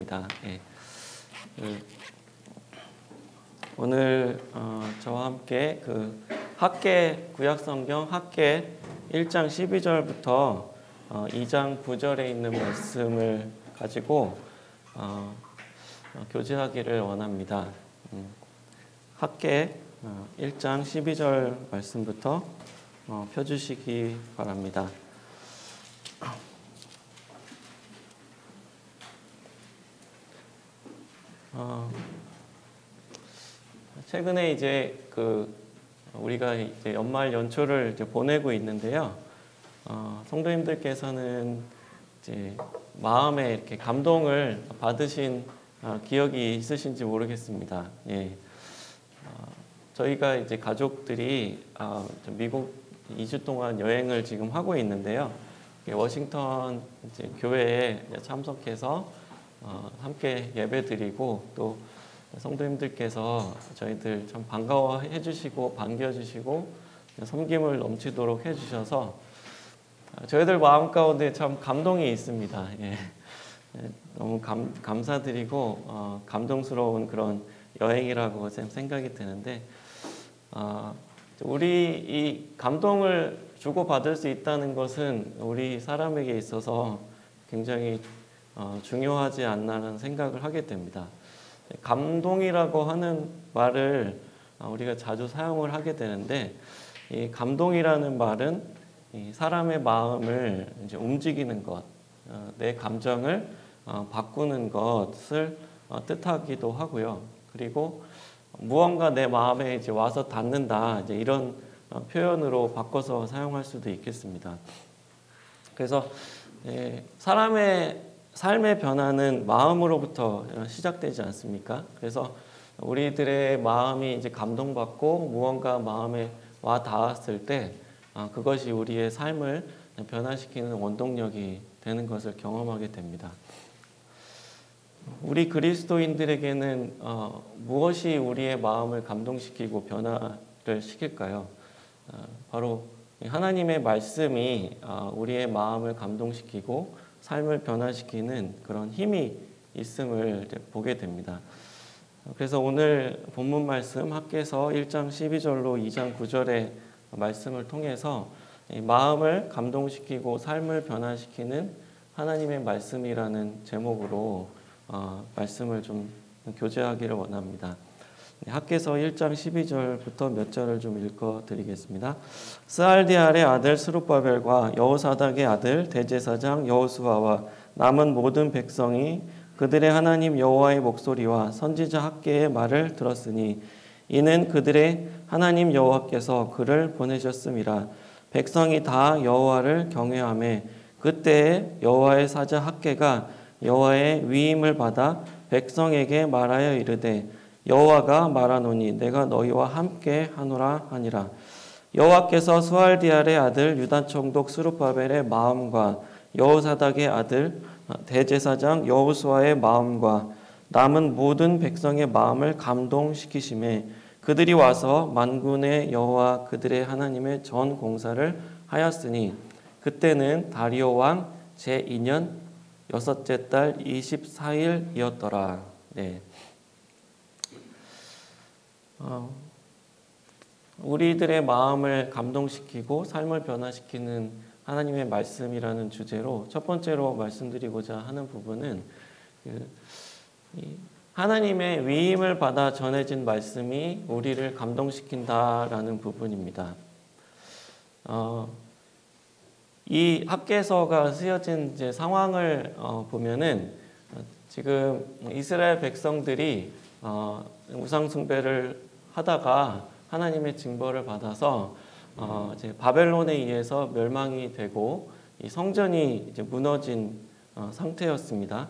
하겠습니다. 예. 오늘 저와 함께 학계 구약성경 학계 1장 12절부터 2장 9절에 있는 말씀을 가지고 교제하기를 원합니다. 학계 1장 12절 말씀부터 펴주시기 바랍니다. 최근에 이제 우리가 이제 연말 연초를 이제 보내고 있는데요. 성도님들께서는 이제 마음에 이렇게 감동을 받으신 기억이 있으신지 모르겠습니다. 예. 저희가 이제 가족들이 미국 2주 동안 여행을 지금 하고 있는데요. 워싱턴 이제 교회에 참석해서 함께 예배드리고 또 성도님들께서 저희들 참 반가워해 주시고 반겨주시고 섬김을 넘치도록 해주셔서 저희들 마음 가운데 참 감동이 있습니다. 예. 너무 감사드리고 감동스러운 그런 여행이라고 생각이 드는데 우리 이 감동을 주고받을 수 있다는 것은 우리 사람에게 있어서 굉장히 중요하지 않나라는 생각을 하게 됩니다. 감동이라고 하는 말을 우리가 자주 사용을 하게 되는데 이 감동이라는 말은 이 사람의 마음을 이제 움직이는 것, 내 감정을 바꾸는 것을 뜻하기도 하고요. 그리고 무언가 내 마음에 이제 와서 닿는다, 이제 이런 표현으로 바꿔서 사용할 수도 있겠습니다. 그래서 사람의 삶의 변화는 마음으로부터 시작되지 않습니까? 그래서 우리들의 마음이 이제 감동받고 무언가 마음에 와 닿았을 때 그것이 우리의 삶을 변화시키는 원동력이 되는 것을 경험하게 됩니다. 우리 그리스도인들에게는 무엇이 우리의 마음을 감동시키고 변화를 시킬까요? 바로 하나님의 말씀이 우리의 마음을 감동시키고 삶을 변화시키는 그런 힘이 있음을 보게 됩니다. 그래서 오늘 본문 말씀 학개서 1장 12절로 2장 9절의 말씀을 통해서 마음을 감동시키고 삶을 변화시키는 하나님의 말씀이라는 제목으로 말씀을 좀 교제하기를 원합니다. 학개서 1장 12절부터 몇 절을 좀 읽어드리겠습니다. 스알디알의 아들 스룹바벨과 여호사닥의 아들 대제사장 여호수아와 남은 모든 백성이 그들의 하나님 여호와의 목소리와 선지자 학개의 말을 들었으니 이는 그들의 하나님 여호와께서 그를 보내셨음이라. 백성이 다 여호와를 경외하며 그때에 여호와의 사자 학개가 여호와의 위임을 받아 백성에게 말하여 이르되 여호와가 말하노니 내가 너희와 함께 하노라 하니라. 여호와께서 스알디알의 아들 유다 총독 스룹바벨의 마음과 여호사닥의 아들 대제사장 여호수아의 마음과 남은 모든 백성의 마음을 감동시키시매 그들이 와서 만군의 여호와 그들의 하나님의 전 공사를 하였으니 그때는 다리오 왕 제2년 여섯째 달 24일이었더라. 네. 우리들의 마음을 감동시키고 삶을 변화시키는 하나님의 말씀이라는 주제로 첫 번째로 말씀드리고자 하는 부분은 하나님의 위임을 받아 전해진 말씀이 우리를 감동시킨다라는 부분입니다. 이 학개서가 쓰여진 이제 상황을 보면은 지금 이스라엘 백성들이 우상 숭배를 하다가 하나님의 징벌을 받아서 이제 바벨론에 의해서 멸망이 되고 이 성전이 이제 무너진 상태였습니다.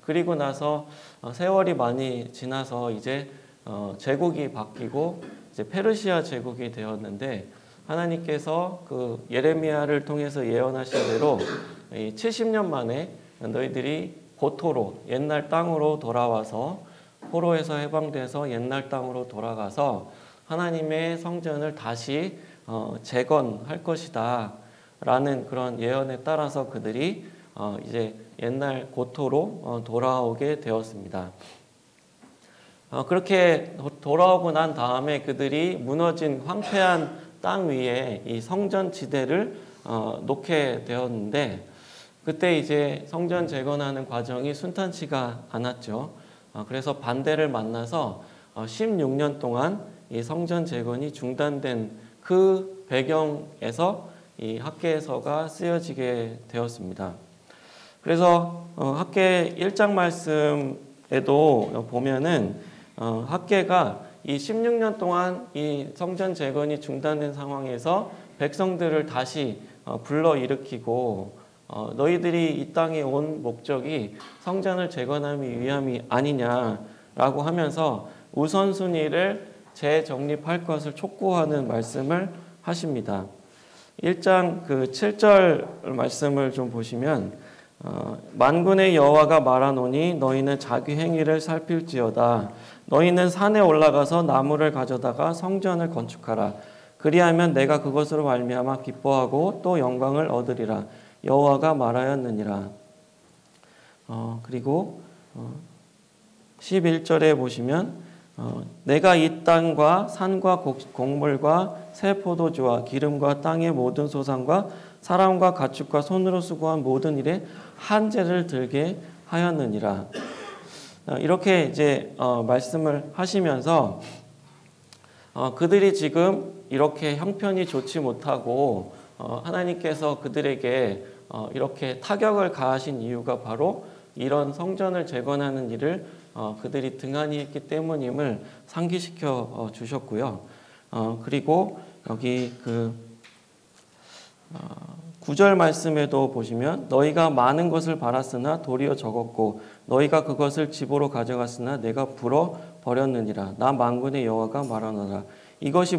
그리고 나서 세월이 많이 지나서 이제 제국이 바뀌고 이제 페르시아 제국이 되었는데 하나님께서 그 예레미야를 통해서 예언하신 대로 70년 만에 너희들이 고토로 옛날 땅으로 돌아와서 포로에서 해방돼서 옛날 땅으로 돌아가서 하나님의 성전을 다시 재건할 것이다 라는 그런 예언에 따라서 그들이 이제 옛날 고토로 돌아오게 되었습니다. 그렇게 돌아오고 난 다음에 그들이 무너진 황폐한 땅 위에 이 성전 지대를 놓게 되었는데, 그때 이제 성전 재건하는 과정이 순탄치가 않았죠. 그래서 반대를 만나서 16년 동안 이 성전 재건이 중단된 그 배경에서 이 학개서가 쓰여지게 되었습니다. 그래서 학개 1장 말씀에도 보면은 학개가 이 16년 동안 이 성전 재건이 중단된 상황에서 백성들을 다시 불러일으키고 너희들이 이 땅에 온 목적이 성전을 재건하기 위함이 아니냐라고 하면서 우선순위를 재정립할 것을 촉구하는 말씀을 하십니다. 1장 그 7절 말씀을 좀 보시면 만군의 여호와가 말하노니 너희는 자기 행위를 살필지어다. 너희는 산에 올라가서 나무를 가져다가 성전을 건축하라. 그리하면 내가 그것으로 말미암아 기뻐하고 또 영광을 얻으리라. 여호와가 말하였느니라. 그리고 11절에 보시면 내가 이 땅과 산과 곡물과 새 포도주와 기름과 땅의 모든 소산과 사람과 가축과 손으로 수고한 모든 일에 한제를 들게 하였느니라. 이렇게 이제 말씀을 하시면서 그들이 지금 이렇게 형편이 좋지 못하고 하나님께서 그들에게 이렇게 타격을 가하신 이유가 바로 이런 성전을 재건하는 일을 그들이 등한히 했기 때문임을 상기시켜 주셨고요. 그리고 여기 그 9절 말씀에도 보시면 너희가 많은 것을 바랐으나 도리어 적었고 너희가 그것을 집으로 가져갔으나 내가 불어 버렸느니라. 나 만군의 여호와가 말하노라. 이것이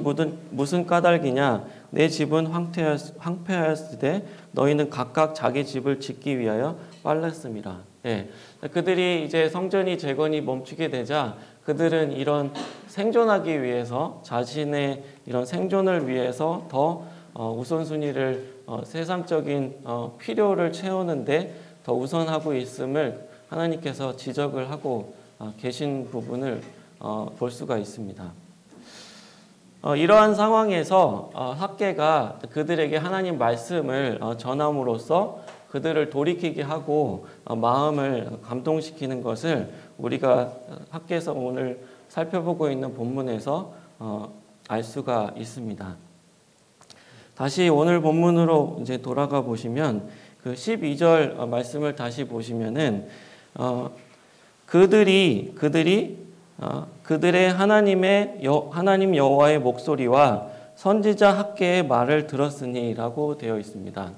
무슨 까닭이냐? 내 집은 황폐하였을 때 너희는 각각 자기 집을 짓기 위하여 빨랐음이라. 예. 그들이 이제 성전이 재건이 멈추게 되자 그들은 이런 생존하기 위해서 자신의 이런 생존을 위해서 더 우선순위를 세상적인 필요를 채우는데 더 우선하고 있음을 하나님께서 지적을 하고 계신 부분을 볼 수가 있습니다. 이러한 상황에서 학개가 그들에게 하나님 말씀을 전함으로써 그들을 돌이키게 하고 마음을 감동시키는 것을 우리가 학개에서 오늘 살펴보고 있는 본문에서 알 수가 있습니다. 다시 오늘 본문으로 이제 돌아가 보시면 그 12절 말씀을 다시 보시면은 그들의 하나님 여호와의 목소리와 선지자 학개의 말을 들었으니라고 되어 있습니다.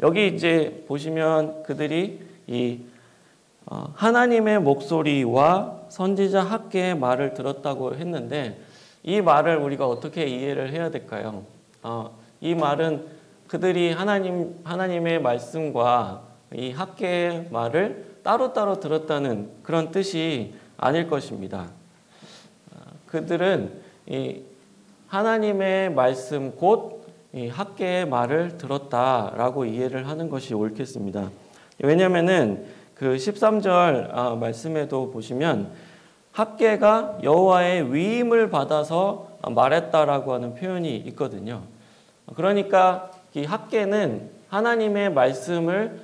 여기 이제 보시면 그들이 이 하나님의 목소리와 선지자 학개의 말을 들었다고 했는데 이 말을 우리가 어떻게 이해를 해야 될까요? 이 말은 그들이 하나님의 말씀과 이 학개의 말을 따로따로 들었다는 그런 뜻이 아닐 것입니다. 그들은 이 하나님의 말씀 곧 이 학개의 말을 들었다라고 이해를 하는 것이 옳겠습니다. 왜냐하면은 그 13절 말씀에도 보시면 학개가 여호와의 위임을 받아서 말했다라고 하는 표현이 있거든요. 그러니까 이 학개는 하나님의 말씀을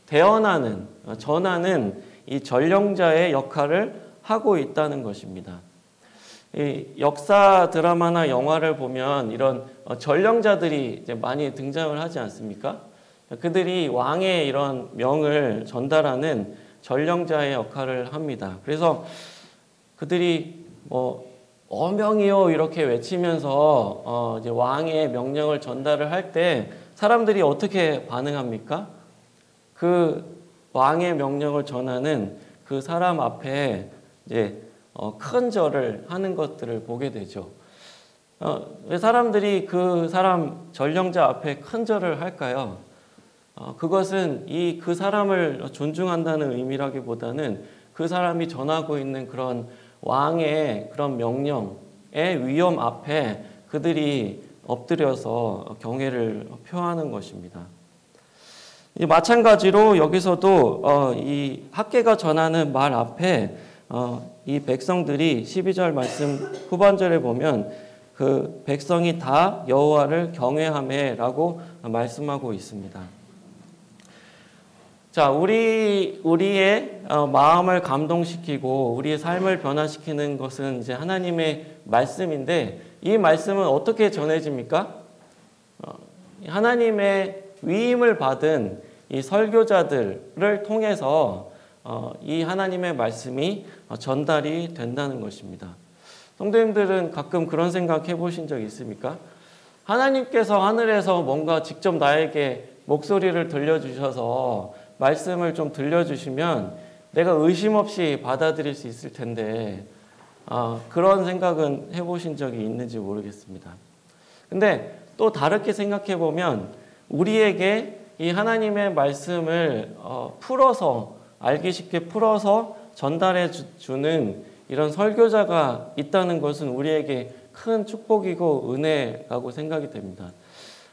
대언하는, 전하는 이 전령자의 역할을 하고 있다는 것입니다. 이 역사 드라마나 영화를 보면 이런 전령자들이 이제 많이 등장을 하지 않습니까? 그들이 왕의 이런 명을 전달하는 전령자의 역할을 합니다. 그래서 그들이 어명이요 이렇게 외치면서 이제 왕의 명령을 전달을 할 때 사람들이 어떻게 반응합니까? 그 왕의 명령을 전하는 그 사람 앞에 이제 큰 절을 하는 것들을 보게 되죠. 왜 사람들이 그 사람 전령자 앞에 큰 절을 할까요? 그것은 그 사람을 존중한다는 의미라기보다는 그 사람이 전하고 있는 그런 왕의 그런 명령의 위엄 앞에 그들이 엎드려서 경애를 표하는 것입니다. 마찬가지로 여기서도 이 학개가 전하는 말 앞에 이 백성들이 12절 말씀 후반절에 보면 그 백성이 다 여호와를 경외하매라고 말씀하고 있습니다. 자, 우리의 마음을 감동시키고 우리의 삶을 변화시키는 것은 이제 하나님의 말씀인데, 이 말씀은 어떻게 전해집니까? 하나님의 위임을 받은 이 설교자들을 통해서 이 하나님의 말씀이 전달이 된다는 것입니다. 성도님들은 가끔 그런 생각 해보신 적 있습니까? 하나님께서 하늘에서 뭔가 직접 나에게 목소리를 들려주셔서 말씀을 좀 들려주시면 내가 의심 없이 받아들일 수 있을 텐데, 그런 생각은 해보신 적이 있는지 모르겠습니다. 근데 또 다르게 생각해 보면 우리에게 이 하나님의 말씀을 풀어서, 알기 쉽게 풀어서 전달해 주는 이런 설교자가 있다는 것은 우리에게 큰 축복이고 은혜라고 생각이 됩니다.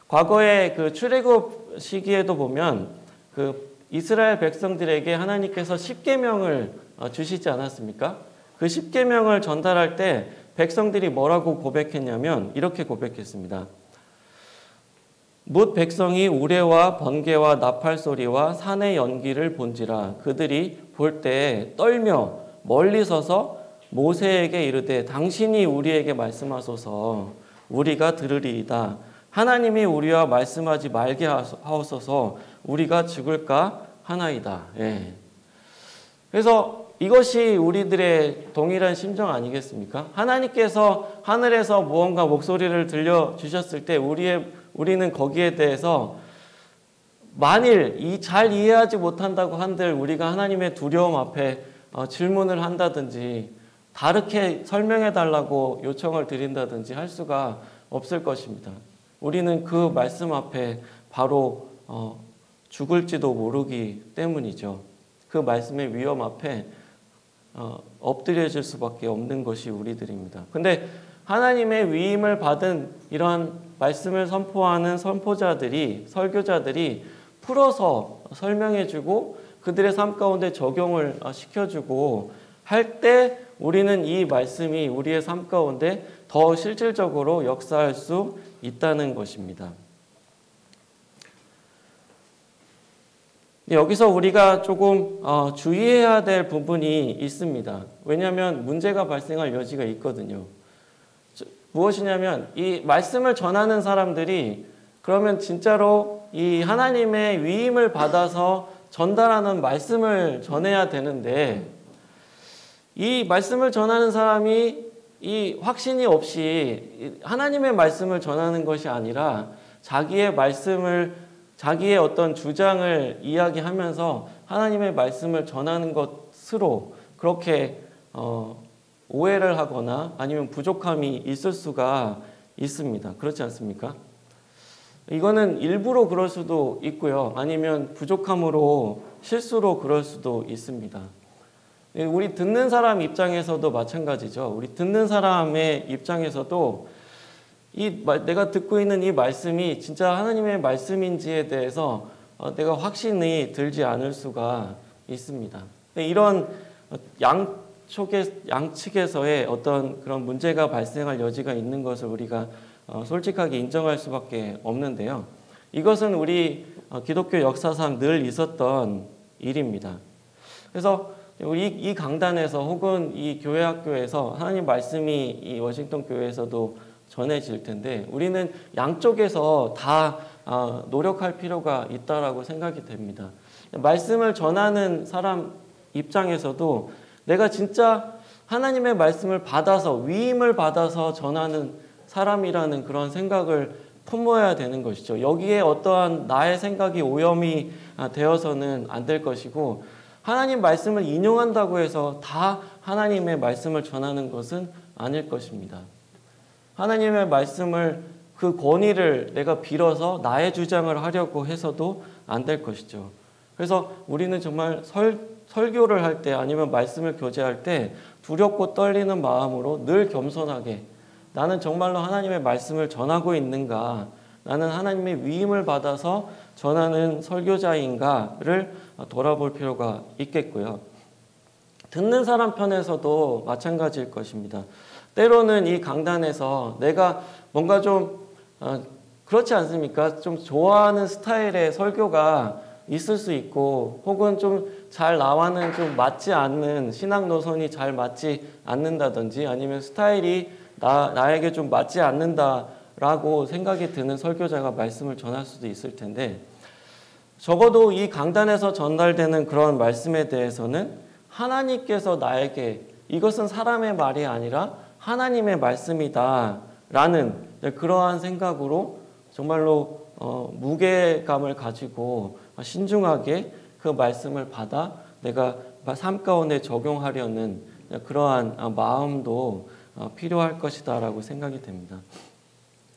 과거에 그 출애굽 시기에도 보면 그 이스라엘 백성들에게 하나님께서 십계명을 주시지 않았습니까? 그 십계명을 전달할 때 백성들이 뭐라고 고백했냐면 이렇게 고백했습니다. 뭇 백성이 우레와 번개와 나팔 소리와 산의 연기를 본지라 그들이 볼 때 떨며 멀리 서서 모세에게 이르되 당신이 우리에게 말씀하소서 우리가 들으리이다. 하나님이 우리와 말씀하지 말게 하옵소서 우리가 죽을까 하나이다. 예. 그래서 이것이 우리들의 동일한 심정 아니겠습니까? 하나님께서 하늘에서 무언가 목소리를 들려주셨을 때 우리는 거기에 대해서 만일 잘 이해하지 못한다고 한들 우리가 하나님의 두려움 앞에 질문을 한다든지 다르게 설명해 달라고 요청을 드린다든지 할 수가 없을 것입니다. 우리는 그 말씀 앞에 바로 죽을지도 모르기 때문이죠. 그 말씀의 위험 앞에 엎드려질 수밖에 없는 것이 우리들입니다. 근데 하나님의 위임을 받은 이런 말씀을 선포하는 선포자들이, 설교자들이 풀어서 설명해주고 그들의 삶 가운데 적용을 시켜주고 할 때 우리는 이 말씀이 우리의 삶 가운데 더 실질적으로 역사할 수 있다는 것입니다. 여기서 우리가 조금 주의해야 될 부분이 있습니다. 왜냐하면 문제가 발생할 여지가 있거든요. 무엇이냐면 이 말씀을 전하는 사람들이 그러면 진짜로 이 하나님의 위임을 받아서 전달하는 말씀을 전해야 되는데, 이 말씀을 전하는 사람이 이 확신이 없이 하나님의 말씀을 전하는 것이 아니라 자기의 어떤 주장을 이야기하면서 하나님의 말씀을 전하는 것으로 그렇게 오해를 하거나 아니면 부족함이 있을 수가 있습니다. 그렇지 않습니까? 이거는 일부러 그럴 수도 있고요. 아니면 부족함으로 실수로 그럴 수도 있습니다. 우리 듣는 사람 입장에서도 마찬가지죠. 우리 듣는 사람의 입장에서도 내가 듣고 있는 이 말씀이 진짜 하나님의 말씀인지에 대해서 내가 확신이 들지 않을 수가 있습니다. 이런 양측에서의 어떤 그런 문제가 발생할 여지가 있는 것을 우리가 솔직하게 인정할 수밖에 없는데요. 이것은 우리 기독교 역사상 늘 있었던 일입니다. 그래서 이 강단에서 혹은 이 교회 학교에서 하나님 말씀이 이 워싱턴 교회에서도 전해질 텐데 우리는 양쪽에서 다 노력할 필요가 있다라고 생각이 됩니다. 말씀을 전하는 사람 입장에서도 내가 진짜 하나님의 말씀을 받아서 위임을 받아서 전하는 사람이라는 그런 생각을 품어야 되는 것이죠. 여기에 어떠한 나의 생각이 오염이 되어서는 안 될 것이고, 하나님 말씀을 인용한다고 해서 다 하나님의 말씀을 전하는 것은 아닐 것입니다. 하나님의 말씀을 그 권위를 내가 빌어서 나의 주장을 하려고 해서도 안 될 것이죠. 그래서 우리는 정말 설교를 할 때 아니면 말씀을 교제할 때 두렵고 떨리는 마음으로 늘 겸손하게 나는 정말로 하나님의 말씀을 전하고 있는가, 나는 하나님의 위임을 받아서 전하는 설교자인가를 돌아볼 필요가 있겠고요. 듣는 사람 편에서도 마찬가지일 것입니다. 때로는 이 강단에서 내가 뭔가 좀 그렇지 않습니까? 좀 좋아하는 스타일의 설교가 있을 수 있고, 혹은 좀 잘 나와는 좀 맞지 않는 신앙 노선이 잘 맞지 않는다든지, 아니면 스타일이 나에게 좀 맞지 않는다라고 생각이 드는 설교자가 말씀을 전할 수도 있을 텐데, 적어도 이 강단에서 전달되는 그런 말씀에 대해서는 하나님께서 나에게 이것은 사람의 말이 아니라 하나님의 말씀이다라는 그러한 생각으로 정말로 무게감을 가지고 신중하게 그 말씀을 받아 내가 삶 가운데 적용하려는 그러한 마음도 필요할 것이다라고 생각이 됩니다.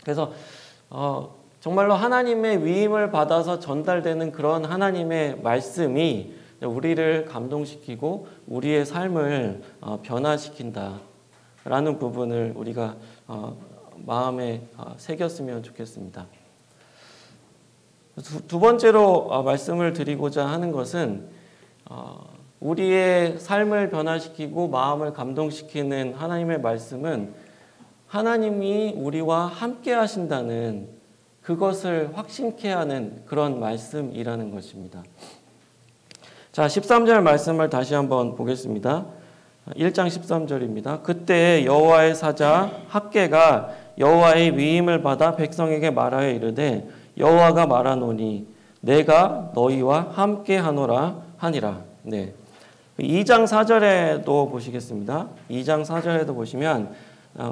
그래서 정말로 하나님의 위임을 받아서 전달되는 그런 하나님의 말씀이 우리를 감동시키고 우리의 삶을 변화시킨다라는 부분을 우리가 마음에 새겼으면 좋겠습니다. 두 번째로 말씀을 드리고자 하는 것은 우리의 삶을 변화시키고 마음을 감동시키는 하나님의 말씀은 하나님이 우리와 함께 하신다는 그것을 확신케 하는 그런 말씀이라는 것입니다. 자, 13절 말씀을 다시 한번 보겠습니다. 1장 13절입니다. 그때 여호와의 사자 학개가 여호와의 위임을 받아 백성에게 말하여 이르되 여호와가 말하노니 내가 너희와 함께 하노라 하니라. 네. 2장 4절에도 보시겠습니다. 2장 4절에도 보시면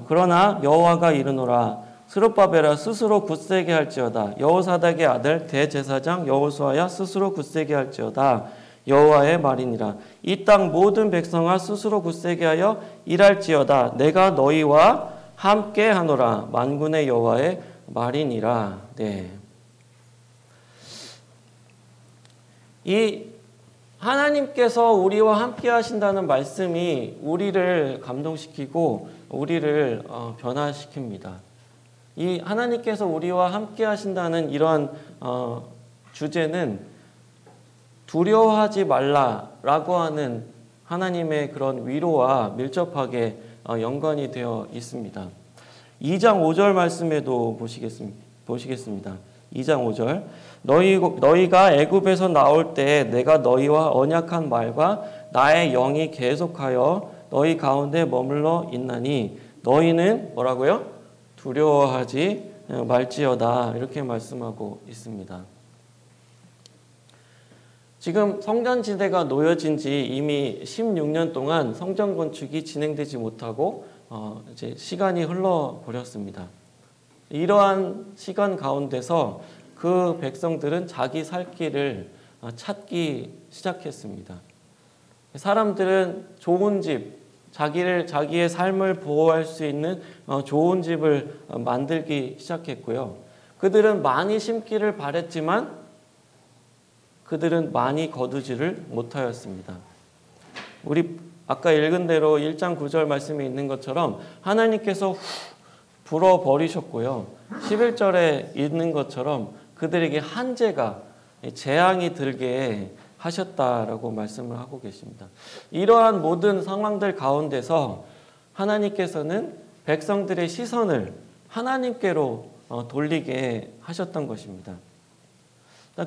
그러나 여호와가 이르노라 스룹바벨아 스스로 굳세게 할지어다 여호사닥의 아들 대제사장 여호수아야 스스로 굳세게 할지어다 여호와의 말이니라. 이 땅 모든 백성아 스스로 굳세게 하여 일할지어다 내가 너희와 함께 하노라 만군의 여호와의 말이니라. 네. 이 하나님께서 우리와 함께 하신다는 말씀이 우리를 감동시키고 우리를 변화시킵니다. 이 하나님께서 우리와 함께 하신다는 이러한 주제는 두려워하지 말라라고 하는 하나님의 그런 위로와 밀접하게 연관이 되어 있습니다. 2장 5절 말씀에도 보시겠습니다. 2장 5절 너희가 애굽에서 나올 때 내가 너희와 언약한 말과 나의 영이 계속하여 너희 가운데 머물러 있나니 너희는 뭐라고요? 두려워하지 말지어다 이렇게 말씀하고 있습니다. 지금 성전지대가 놓여진 지 이미 16년 동안 성전 건축이 진행되지 못하고 이제 시간이 흘러버렸습니다. 이러한 시간 가운데서 그 백성들은 자기 살 길을 찾기 시작했습니다. 사람들은 좋은 집, 자기의 삶을 보호할 수 있는 좋은 집을 만들기 시작했고요. 그들은 많이 심기를 바랬지만 그들은 많이 거두지를 못하였습니다. 우리 아까 읽은 대로 1장 9절 말씀에 있는 것처럼 하나님께서 불어버리셨고요. 11절에 있는 것처럼 그들에게 한재가 재앙이 들게 하셨다라고 말씀을 하고 계십니다. 이러한 모든 상황들 가운데서 하나님께서는 백성들의 시선을 하나님께로 돌리게 하셨던 것입니다.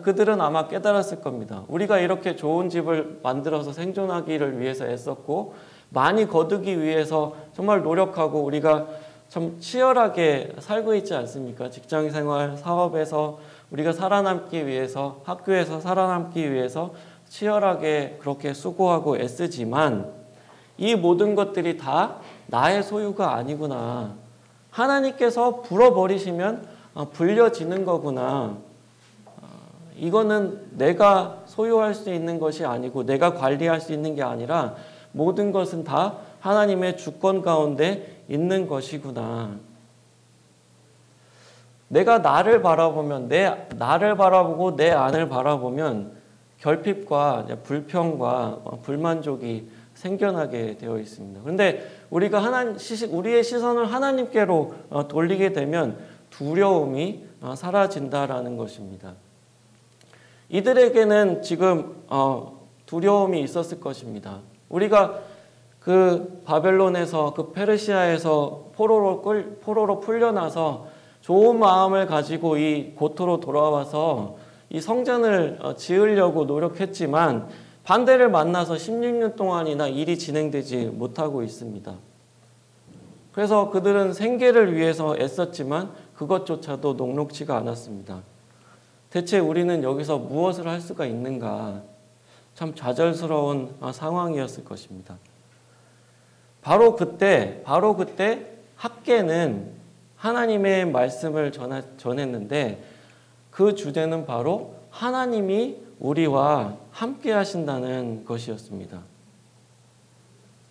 그들은 아마 깨달았을 겁니다. 우리가 이렇게 좋은 집을 만들어서 생존하기를 위해서 애썼고 많이 거두기 위해서 정말 노력하고 우리가 참 치열하게 살고 있지 않습니까? 직장생활, 사업에서 우리가 살아남기 위해서, 학교에서 살아남기 위해서 치열하게 그렇게 수고하고 애쓰지만 이 모든 것들이 다 나의 소유가 아니구나. 하나님께서 불어버리시면 불려지는 거구나. 이거는 내가 소유할 수 있는 것이 아니고 내가 관리할 수 있는 게 아니라 모든 것은 다 하나님의 주권 가운데 있는 것이구나. 내가 나를 바라보면 나를 바라보고 내 안을 바라보면 결핍과 불평과 불만족이 생겨나게 되어 있습니다. 그런데 우리가 우리의 시선을 하나님께로 돌리게 되면 두려움이 사라진다라는 것입니다. 이들에게는 지금 두려움이 있었을 것입니다. 우리가 그 바벨론에서 그 페르시아에서 포로로 풀려나서 좋은 마음을 가지고 이 고토로 돌아와서 이 성전을 지으려고 노력했지만 반대를 만나서 16년 동안이나 일이 진행되지 못하고 있습니다. 그래서 그들은 생계를 위해서 애썼지만 그것조차도 녹록지가 않았습니다. 대체 우리는 여기서 무엇을 할 수가 있는가? 참 좌절스러운 상황이었을 것입니다. 바로 그때 학개는 하나님의 말씀을 전했는데 그 주제는 바로 하나님이 우리와 함께 하신다는 것이었습니다.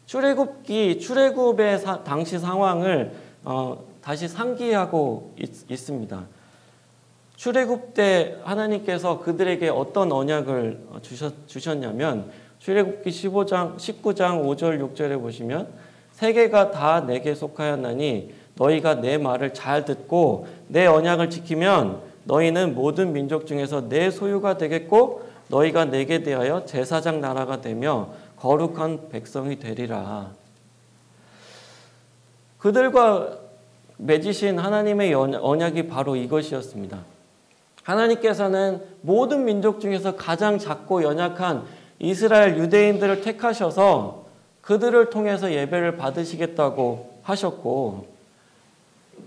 출애굽의 당시 상황을 다시 상기하고 있습니다. 출애굽 때 하나님께서 그들에게 어떤 언약을 주셨냐면 출애굽기 19장 5절 6절에 보시면 세계가 다 내게 속하였나니 너희가 내 말을 잘 듣고 내 언약을 지키면 너희는 모든 민족 중에서 내 소유가 되겠고 너희가 내게 대하여 제사장 나라가 되며 거룩한 백성이 되리라. 그들과 맺으신 하나님의 언약이 바로 이것이었습니다. 하나님께서는 모든 민족 중에서 가장 작고 연약한 이스라엘 유대인들을 택하셔서 그들을 통해서 예배를 받으시겠다고 하셨고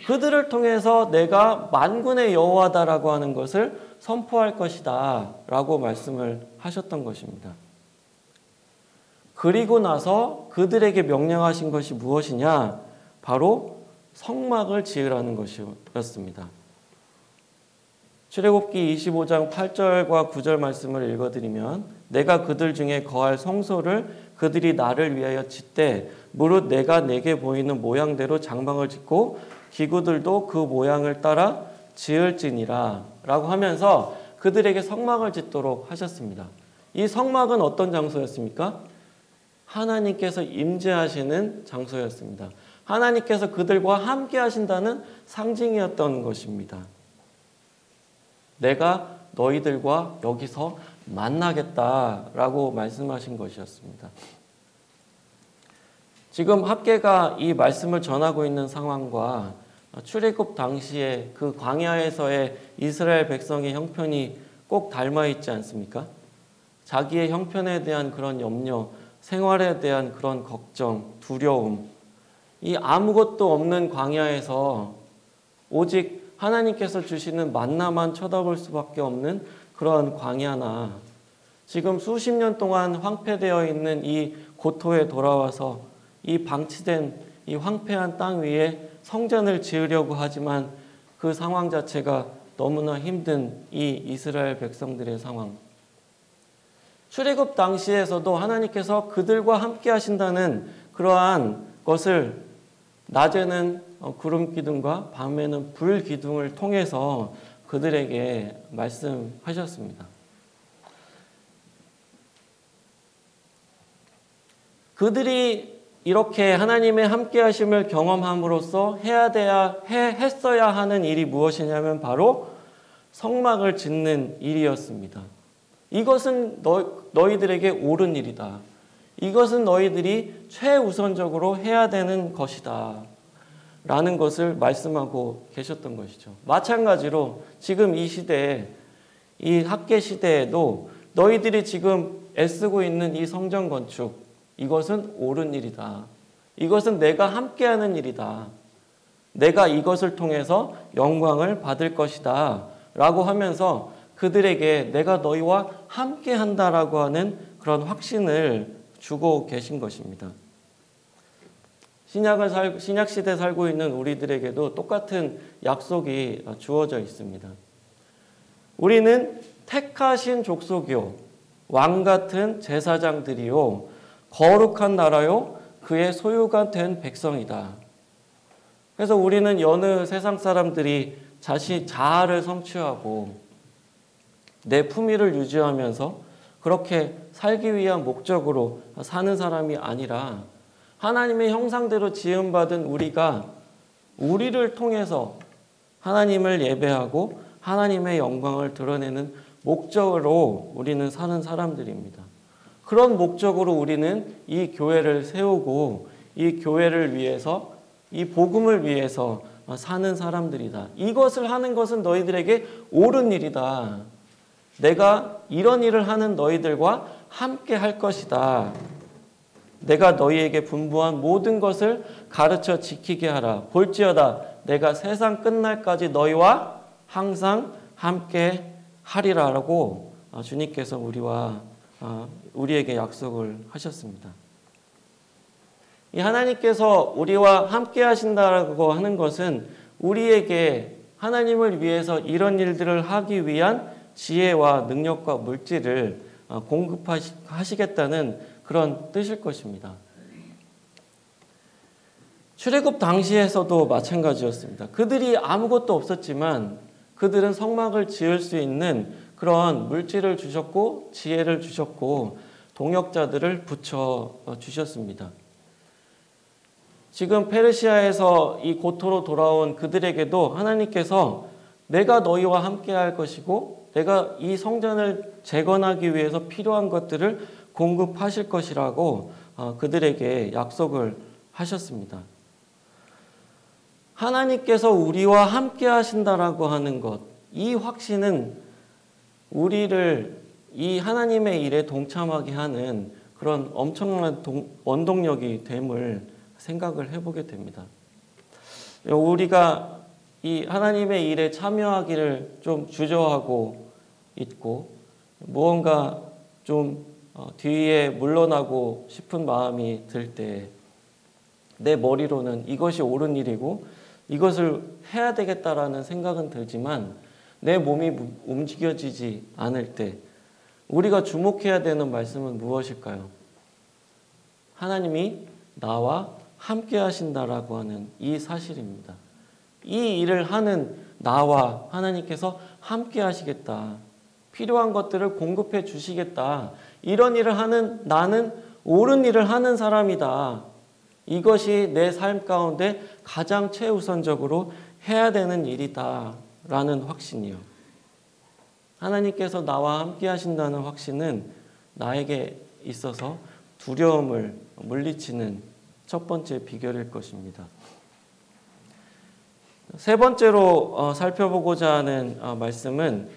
그들을 통해서 내가 만군의 여호와다라고 하는 것을 선포할 것이다 라고 말씀을 하셨던 것입니다. 그리고 나서 그들에게 명령하신 것이 무엇이냐? 바로 성막을 지으라는 것이었습니다. 출애굽기 25장 8절과 9절 말씀을 읽어드리면 내가 그들 중에 거할 성소를 그들이 나를 위하여 짓되 무릇 내가 내게 보이는 모양대로 장막을 짓고 기구들도 그 모양을 따라 지을지니라 라고 하면서 그들에게 성막을 짓도록 하셨습니다. 이 성막은 어떤 장소였습니까? 하나님께서 임재하시는 장소였습니다. 하나님께서 그들과 함께 하신다는 상징이었던 것입니다. 내가 너희들과 여기서 만나겠다라고 말씀하신 것이었습니다. 지금 학개가 이 말씀을 전하고 있는 상황과 출애굽 당시에 그 광야에서의 이스라엘 백성의 형편이 꼭 닮아 있지 않습니까? 자기의 형편에 대한 그런 염려, 생활에 대한 그런 걱정, 두려움, 이 아무것도 없는 광야에서 오직 하나님께서 주시는 만나만 쳐다볼 수밖에 없는 그런 광야나 지금 수십 년 동안 황폐되어 있는 이 고토에 돌아와서 이 방치된 이 황폐한 땅 위에 성전을 지으려고 하지만 그 상황 자체가 너무나 힘든 이 이스라엘 백성들의 상황. 출애굽 당시에서도 하나님께서 그들과 함께 하신다는 그러한 것을 낮에는 구름 기둥과 밤에는 불 기둥을 통해서 그들에게 말씀하셨습니다. 그들이 이렇게 하나님의 함께 하심을 경험함으로써 했어야 하는 일이 무엇이냐면 바로 성막을 짓는 일이었습니다. 이것은 너희들에게 옳은 일이다. 이것은 너희들이 최우선적으로 해야 되는 것이다. 라는 것을 말씀하고 계셨던 것이죠. 마찬가지로 지금 이 시대에 이 학개 시대에도 너희들이 지금 애쓰고 있는 이 성전 건축 이것은 옳은 일이다. 이것은 내가 함께하는 일이다. 내가 이것을 통해서 영광을 받을 것이다. 라고 하면서 그들에게 내가 너희와 함께한다라고 하는 그런 확신을 주고 계신 것입니다. 신약시대에 살고 있는 우리들에게도 똑같은 약속이 주어져 있습니다. 우리는 택하신 족속이요 왕같은 제사장들이요 거룩한 나라요 그의 소유가 된 백성이다. 그래서 우리는 여느 세상 사람들이 자아를 성취하고 내 품위를 유지하면서 그렇게 살기 위한 목적으로 사는 사람이 아니라 하나님의 형상대로 지음받은 우리가 우리를 통해서 하나님을 예배하고 하나님의 영광을 드러내는 목적으로 우리는 사는 사람들입니다. 그런 목적으로 우리는 이 교회를 세우고 이 교회를 위해서, 이 복음을 위해서 사는 사람들이다. 이것을 하는 것은 너희들에게 옳은 일이다. 내가 이런 일을 하는 너희들과 함께 할 것이다. 내가 너희에게 분부한 모든 것을 가르쳐 지키게 하라. 볼지어다 내가 세상 끝날까지 너희와 항상 함께 하리라라고 주님께서 우리에게 약속을 하셨습니다. 이 하나님께서 우리와 함께 하신다고 하는 것은 우리에게 하나님을 위해서 이런 일들을 하기 위한 지혜와 능력과 물질을 공급하시겠다는 그런 뜻일 것입니다. 출애굽 당시에서도 마찬가지였습니다. 그들이 아무것도 없었지만 그들은 성막을 지을 수 있는 그런 물질을 주셨고 지혜를 주셨고 동역자들을 붙여 주셨습니다. 지금 페르시아에서 이 고토로 돌아온 그들에게도 하나님께서 내가 너희와 함께 할 것이고 내가 이 성전을 재건하기 위해서 필요한 것들을 공급하실 것이라고 그들에게 약속을 하셨습니다. 하나님께서 우리와 함께 하신다라고 하는 것, 이 확신은 우리를 이 하나님의 일에 동참하게 하는 그런 엄청난 원동력이 됨을 생각을 해보게 됩니다. 우리가 이 하나님의 일에 참여하기를 좀 주저하고 있고 무언가 좀 뒤에 물러나고 싶은 마음이 들 때 내 머리로는 이것이 옳은 일이고 이것을 해야 되겠다라는 생각은 들지만 내 몸이 움직여지지 않을 때 우리가 주목해야 되는 말씀은 무엇일까요? 하나님이 나와 함께 하신다라고 하는 이 사실입니다. 이 일을 하는 나와 하나님께서 함께 하시겠다. 필요한 것들을 공급해 주시겠다. 이런 일을 하는 나는 옳은 일을 하는 사람이다. 이것이 내 삶 가운데 가장 최우선적으로 해야 되는 일이다. 라는 확신이요. 하나님께서 나와 함께 하신다는 확신은 나에게 있어서 두려움을 물리치는 첫 번째 비결일 것입니다. 세 번째로 살펴보고자 하는 말씀은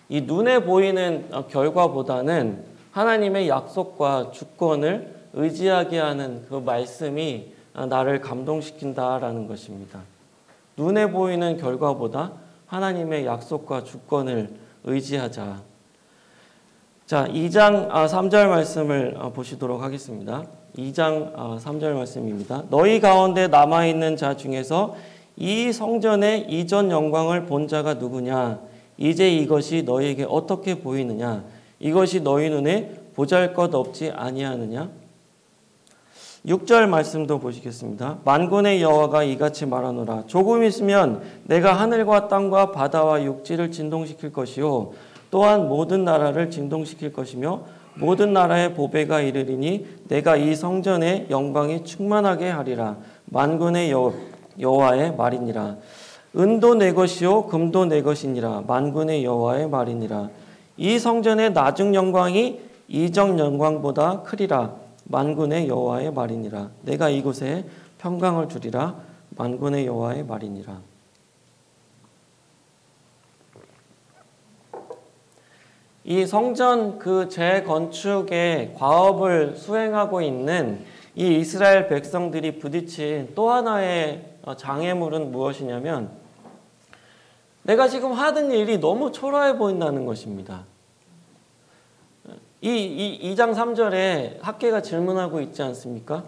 이 눈에 보이는 결과보다는 하나님의 약속과 주권을 의지하게 하는 그 말씀이 나를 감동시킨다라는 것입니다. 눈에 보이는 결과보다 하나님의 약속과 주권을 의지하자. 자, 2장 3절 말씀을 보시도록 하겠습니다. 2장 3절 말씀입니다. 너희 가운데 남아있는 자 중에서 이 성전의 이전 영광을 본 자가 누구냐? 이제 이것이 너희에게 어떻게 보이느냐? 이것이 너희 눈에 보잘것없지 아니하느냐? 6절 말씀도 보시겠습니다. 만군의 여호와가 이같이 말하노라. 조금 있으면 내가 하늘과 땅과 바다와 육지를 진동시킬 것이요 또한 모든 나라를 진동시킬 것이며 모든 나라의 보배가 이르리니 내가 이 성전의 영광이 충만하게 하리라. 만군의 여호와의 말이니라. 은도 내 것이요 금도 내 것이니라. 만군의 여호와의 말이니라. 이 성전의 나중 영광이 이전 영광보다 크리라. 만군의 여호와의 말이니라. 내가 이곳에 평강을 주리라. 만군의 여호와의 말이니라. 이 성전 그 재건축의 과업을 수행하고 있는 이 이스라엘 백성들이 부딪힌 또 하나의 장애물은 무엇이냐면 내가 지금 하던 일이 너무 초라해 보인다는 것입니다. 이 2장 3절에 학개가 질문하고 있지 않습니까?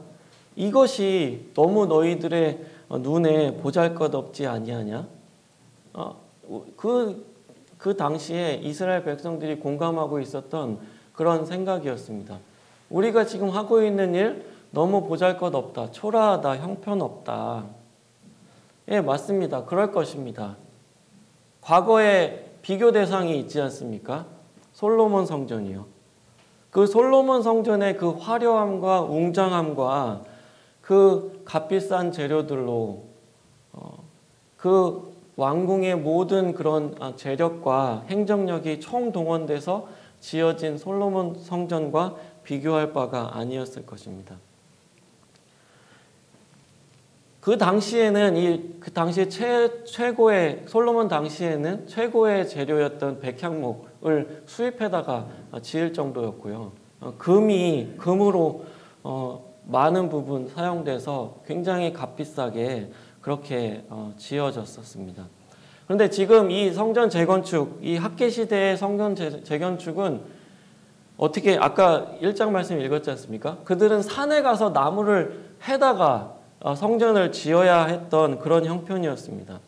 이것이 너무 너희들의 눈에 보잘것없지 아니하냐? 그 당시에 이스라엘 백성들이 공감하고 있었던 그런 생각이었습니다. 우리가 지금 하고 있는 일 너무 보잘것없다, 초라하다, 형편없다. 예, 맞습니다. 그럴 것입니다. 과거에 비교 대상이 있지 않습니까? 솔로몬 성전이요. 그 솔로몬 성전의 그 화려함과 웅장함과 그 값비싼 재료들로 그 왕궁의 모든 그런 재력과 행정력이 총동원돼서 지어진 솔로몬 성전과 비교할 바가 아니었을 것입니다. 그 당시에는 그 당시에 최고의 솔로몬 당시에는 최고의 재료였던 백향목을 수입해다가 지을 정도였고요. 금으로 많은 부분 사용돼서 굉장히 값비싸게 그렇게 지어졌었습니다. 그런데 지금 이 성전 재건축, 이 학계 시대의 성전 재건축은 어떻게 아까 1장 말씀 읽었지 않습니까? 그들은 산에 가서 나무를 해다가 성전을 지어야 했던 그런 형편이었습니다.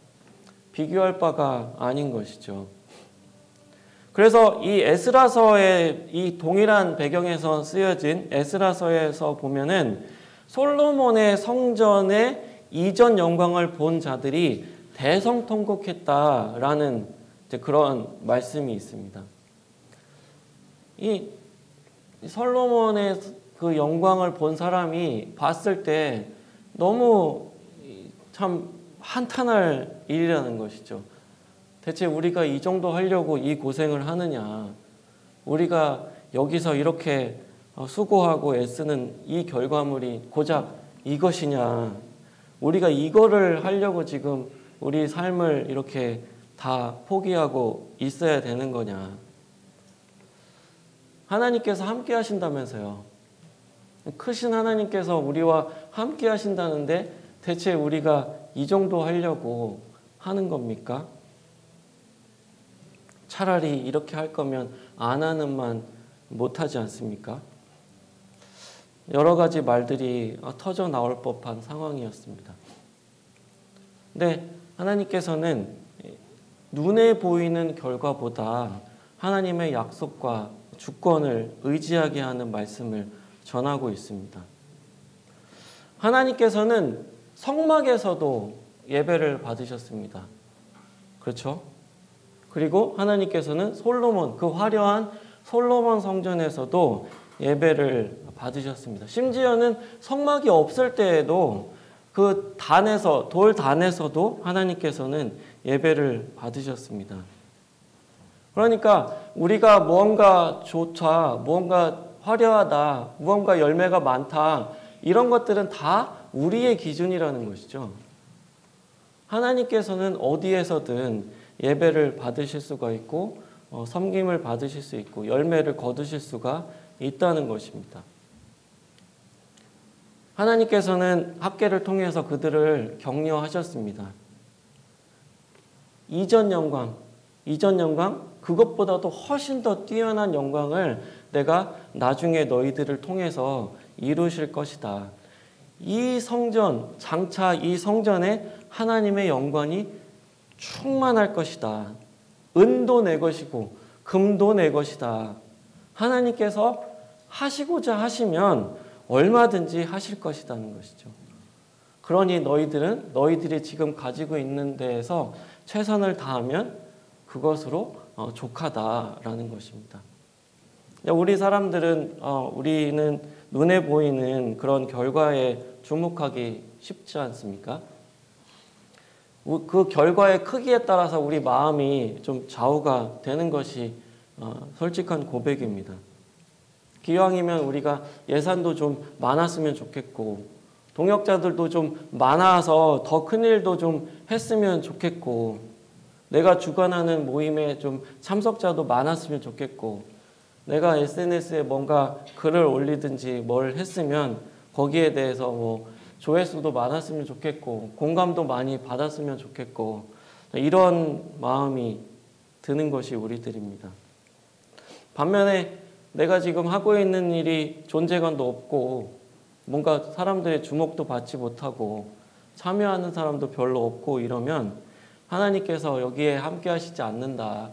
비교할 바가 아닌 것이죠. 그래서 이 에스라서의 이 동일한 배경에서 쓰여진 에스라서에서 보면은 솔로몬의 성전의 이전 영광을 본 자들이 대성통곡했다라는 그런 말씀이 있습니다. 이 솔로몬의 그 영광을 본 사람이 봤을 때 너무 참 한탄할 일이라는 것이죠. 대체 우리가 이 정도 하려고 이 고생을 하느냐, 우리가 여기서 이렇게 수고하고 애쓰는 이 결과물이 고작 이것이냐, 우리가 이거를 하려고 지금 우리 삶을 이렇게 다 포기하고 있어야 되는 거냐. 하나님께서 함께 하신다면서요. 크신 하나님께서 우리와 함께 하신다는데 대체 우리가 이 정도 하려고 하는 겁니까? 차라리 이렇게 할 거면 안 하는만 못하지 않습니까? 여러 가지 말들이 터져 나올 법한 상황이었습니다. 근데 하나님께서는 눈에 보이는 결과보다 하나님의 약속과 주권을 의지하게 하는 말씀을 전하고 있습니다. 하나님께서는 성막에서도 예배를 받으셨습니다. 그렇죠? 그리고 하나님께서는 그 화려한 솔로몬 성전에서도 예배를 받으셨습니다. 심지어는 성막이 없을 때에도 그 돌단에서도 하나님께서는 예배를 받으셨습니다. 그러니까 우리가 무언가 좋다, 무언가 화려하다, 무언가 열매가 많다, 이런 것들은 다 우리의 기준이라는 것이죠. 하나님께서는 어디에서든 예배를 받으실 수가 있고 섬김을 받으실 수 있고 열매를 거두실 수가 있다는 것입니다. 하나님께서는 학계를 통해서 그들을 격려하셨습니다. 이전 영광, 그것보다도 훨씬 더 뛰어난 영광을 내가 나중에 너희들을 통해서 이루실 것이다. 이 성전, 장차 이 성전에 하나님의 영광이 충만할 것이다. 은도 내 것이고 금도 내 것이다. 하나님께서 하시고자 하시면 얼마든지 하실 것이라는 것이죠. 그러니 너희들이 지금 가지고 있는 데에서 최선을 다하면 그것으로 족하다라는 것입니다. 우리 사람들은 우리는 눈에 보이는 그런 결과에 주목하기 쉽지 않습니까? 그 결과의 크기에 따라서 우리 마음이 좀 좌우가 되는 것이 솔직한 고백입니다. 기왕이면 우리가 예산도 좀 많았으면 좋겠고 동역자들도 좀 많아서 더 큰 일도 좀 했으면 좋겠고 내가 주관하는 모임에 좀 참석자도 많았으면 좋겠고 내가 SNS에 뭔가 글을 올리든지 뭘 했으면 거기에 대해서 조회수도 많았으면 좋겠고 공감도 많이 받았으면 좋겠고 이런 마음이 드는 것이 우리들입니다. 반면에 내가 지금 하고 있는 일이 존재감도 없고 뭔가 사람들의 주목도 받지 못하고 참여하는 사람도 별로 없고 이러면 하나님께서 여기에 함께 하시지 않는다.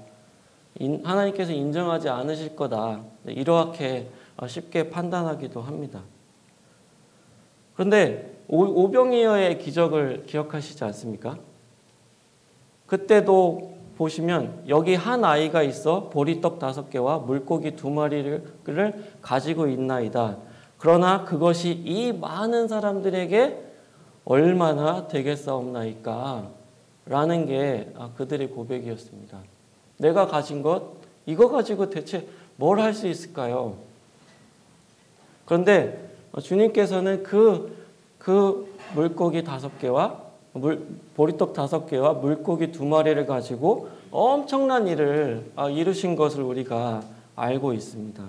하나님께서 인정하지 않으실 거다. 이렇게 쉽게 판단하기도 합니다. 그런데 오병이어의 기적을 기억하시지 않습니까? 그때도 보시면 여기 한 아이가 있어 보리떡 5개와 물고기 2마리를 가지고 있나이다. 그러나 그것이 이 많은 사람들에게 얼마나 되겠사옵나이까. 라는 게 그들의 고백이었습니다. 내가 가진 것, 이거 가지고 대체 뭘 할 수 있을까요? 그런데 주님께서는 그 물고기 5개와 보리떡 5개와 물고기 2마리를 가지고 엄청난 일을 이루신 것을 우리가 알고 있습니다.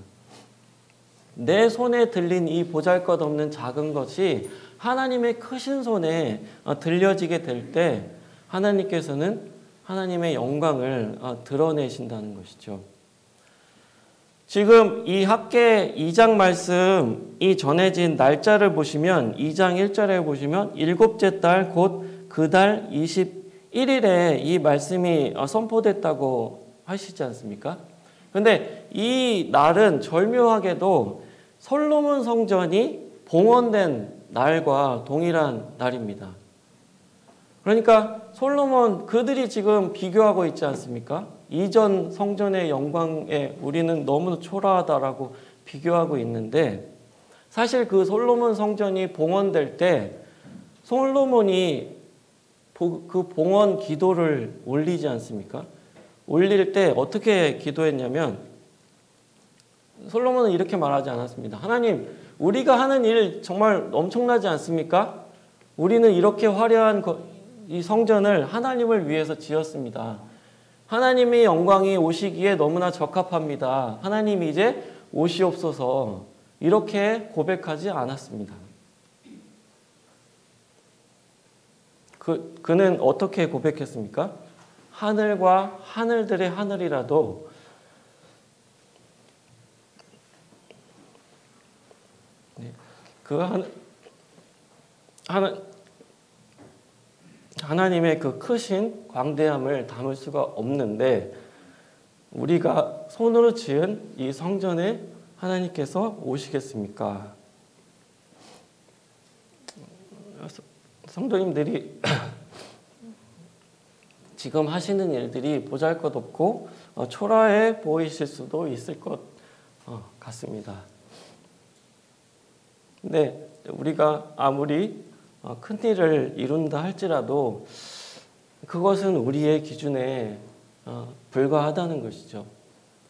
내 손에 들린 이 보잘것없는 작은 것이 하나님의 크신 손에 들려지게 될 때 하나님께서는 하나님의 영광을 드러내신다는 것이죠. 지금 이 학개 2장 말씀이 전해진 날짜를 보시면 2장 1절에 보시면 7째 달 곧 그 달 21일에 이 말씀이 선포됐다고 하시지 않습니까? 그런데 이 날은 절묘하게도 솔로몬 성전이 봉헌된 날과 동일한 날입니다. 그러니까 솔로몬 그들이 지금 비교하고 있지 않습니까? 이전 성전의 영광에 우리는 너무 초라하다라고 비교하고 있는데 사실 그 솔로몬 성전이 봉헌될 때 솔로몬이 그 봉헌 기도를 올리지 않습니까? 올릴 때 어떻게 기도했냐면 솔로몬은 이렇게 말하지 않았습니다. 하나님, 우리가 하는 일 정말 엄청나지 않습니까? 우리는 이렇게 화려한 이 성전을 하나님을 위해서 지었습니다. 하나님의 영광이 오시기에 너무나 적합합니다. 하나님 이제 오시옵소서. 이렇게 고백하지 않았습니다. 그는 어떻게 고백했습니까? 하늘과 하늘들의 하늘이라도 하나님의 그 크신 광대함을 담을 수가 없는데 우리가 손으로 지은 이 성전에 하나님께서 오시겠습니까? 성도님들이 지금 하시는 일들이 보잘것없고 초라해 보이실 수도 있을 것 같습니다. 근데 우리가 아무리 큰 일을 이룬다 할지라도 그것은 우리의 기준에 불과하다는 것이죠.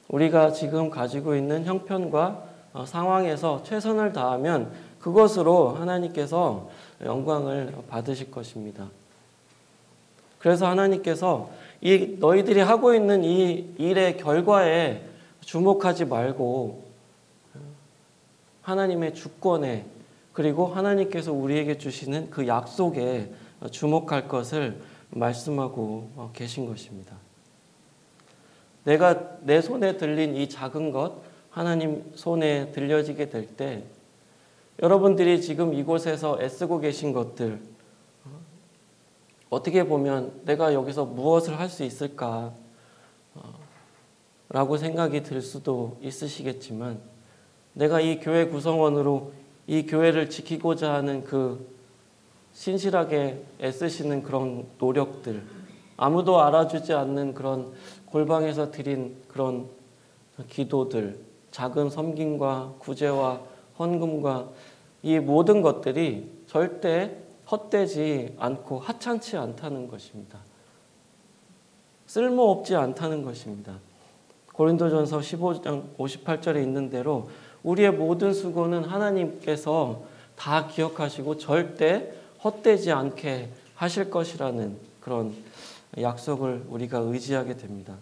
우리가 지금 가지고 있는 형편과 상황에서 최선을 다하면 그것으로 하나님께서 영광을 받으실 것입니다. 그래서 하나님께서 이 너희들이 하고 있는 이 일의 결과에 주목하지 말고 하나님의 주권에 그리고 하나님께서 우리에게 주시는 그 약속에 주목할 것을 말씀하고 계신 것입니다. 내가 내 손에 들린 이 작은 것 하나님 손에 들려지게 될 때 여러분들이 지금 이곳에서 애쓰고 계신 것들 어떻게 보면 내가 여기서 무엇을 할 수 있을까 라고 생각이 들 수도 있으시겠지만 내가 이 교회 구성원으로 이 교회를 지키고자 하는 그 신실하게 애쓰시는 그런 노력들 아무도 알아주지 않는 그런 골방에서 드린 그런 기도들 작은 섬김과 구제와 헌금과 이 모든 것들이 절대 헛되지 않고 하찮지 않다는 것입니다. 쓸모없지 않다는 것입니다. 고린도전서 15장 58절에 있는 대로 우리의 모든 수고는 하나님께서 다 기억하시고 절대 헛되지 않게 하실 것이라는 그런 약속을 우리가 의지하게 됩니다.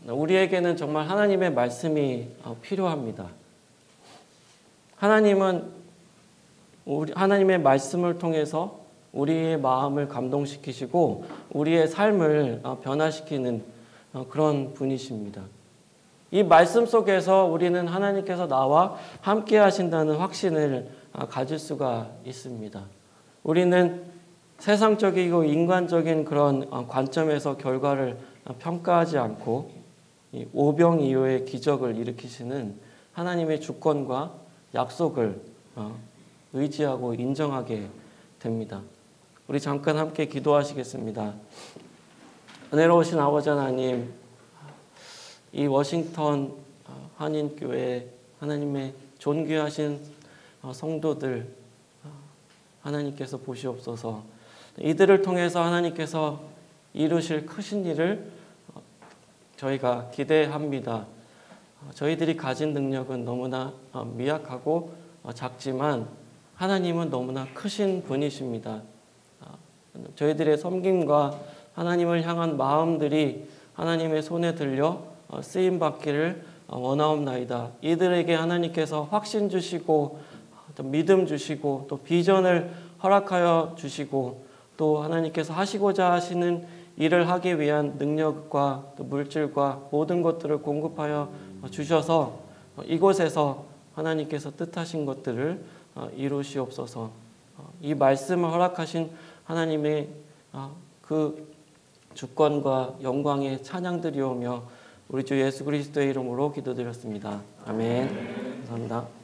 우리에게는 정말 하나님의 말씀이 필요합니다. 하나님의 말씀을 통해서 우리의 마음을 감동시키시고 우리의 삶을 변화시키는 그런 분이십니다. 이 말씀 속에서 우리는 하나님께서 나와 함께 하신다는 확신을 가질 수가 있습니다. 우리는 세상적이고 인간적인 그런 관점에서 결과를 평가하지 않고 오병이어의 기적을 일으키시는 하나님의 주권과 약속을 의지하고 인정하게 됩니다. 우리 잠깐 함께 기도하시겠습니다. 은혜로우신 아버지 하나님, 이 워싱턴 한인교회 하나님의 존귀하신 성도들 하나님께서 보시옵소서. 이들을 통해서 하나님께서 이루실 크신 일을 저희가 기대합니다. 저희들이 가진 능력은 너무나 미약하고 작지만 하나님은 너무나 크신 분이십니다. 저희들의 섬김과 하나님을 향한 마음들이 하나님의 손에 들려 쓰임 받기를 원하옵나이다. 이들에게 하나님께서 확신 주시고 또 믿음 주시고 또 비전을 허락하여 주시고 또 하나님께서 하시고자 하시는 일을 하기 위한 능력과 또 물질과 모든 것들을 공급하여 주셔서 이곳에서 하나님께서 뜻하신 것들을 이루시옵소서. 이 말씀을 허락하신 하나님의 그 주권과 영광의 찬양드리오며 우리 주 예수 그리스도의 이름으로 기도드렸습니다. 아멘. 감사합니다.